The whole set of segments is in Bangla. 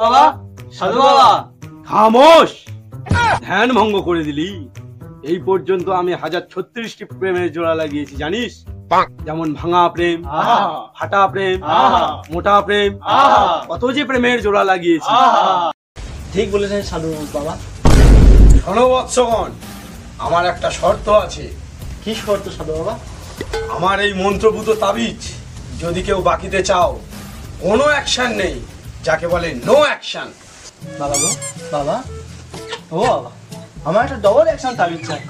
বাবা, সাধু বাবা। খামোশ, ধ্যান ভঙ্গ করে দিলি। এই পর্যন্ত আমি 1036টি প্রেমের জোড়া লাগিয়েছি জানিস? যেমন ভাঙা প্রেম, ফাটা প্রেম, মোটা প্রেম, কত যে প্রেমের জোড়া লাগিয়েছি। ঠিক বলেছেন সাধু বাবা। শোনো বৎসগণ, আমার একটা শর্ত আছে। কি শর্ত সাধু বাবা? আমার এই মন্ত্রভূত তাবিজ যদি কেউ বাকিতে চাও, কোনো অ্যাকশন নেই, যাকে বলে নো অ্যাকশন। বাবা গো, বাবা, ও বাবা, আমার একটা ডবল অ্যাকশন তাবিজ চাই।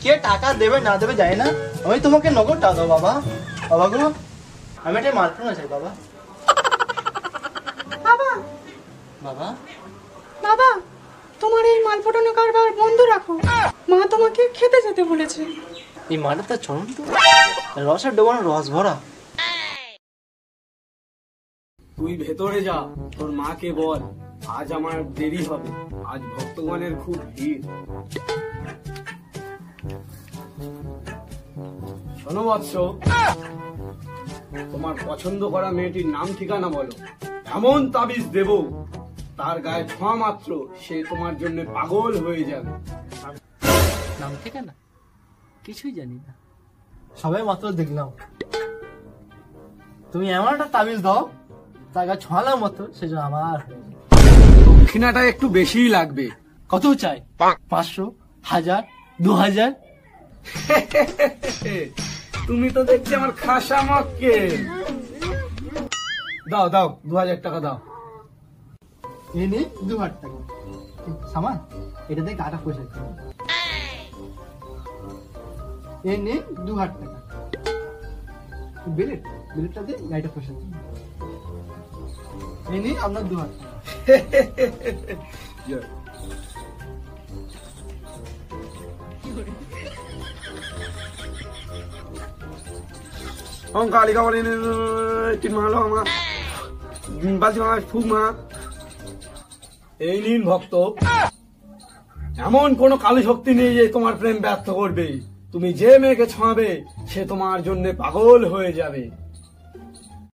কে টাকা দেবে না দেবে যায় না, আমি তোমাকে নগদ টাকা দেবো বাবা। বাবা গো, আমি একটা মালপনা চাই বাবা। বাবা, বাবা, বাবা, তোমার এই মাল পটানো কারবার বন্ধ রাখো। মা তোমাকে খেতে যেতে বলেছে। এই মালটা তো চরম তো, রসের ডোবানো রস ভরা। তুই ভেতরে যা, তোর মাকে বল আজ আমার দেরি হবে, আজ ভক্তগণের খুব ভিড়। শোনো বৎস, তোমার পছন্দ করা মেয়েটির নাম ঠিকানা বলো, এমন তাবিজ দেব তার গায়ে ছোঁয়া মাত্র সে তোমার জন্য পাগল হয়ে যাবে। নাম ঠিকানা কিছুই জানি না, সবাই মাত্র দেখলাম। তুমি এমন একটা তাবিজ দাও, তার গায়ে ছোঁয়ালাম মতো সেজন্য আমার দক্ষিণাটা একটু বেশিই লাগবে। কত চাই? 500, 1000, 2000? তুমি তো দেখছি আমার খাসা মক্কেল। দাও দাও, 2000 টাকা দাও। এই নে 2000 টাকা সামান, এটাতে গাটা পয়সা দিতে। এই নে 2000 টাকা বিলেটটা দিয়ে গাড়িটা পয়সা দিন। এই নে আপনার 2000 টাকা। এই নিন ভক্ত, এমন কোন কালী শক্তি নেই যে তোমার প্রেম ব্যর্থ করবে। তুমি যে মেয়েকে ছোঁয়াবে সে তোমার জন্য পাগল হয়ে যাবে।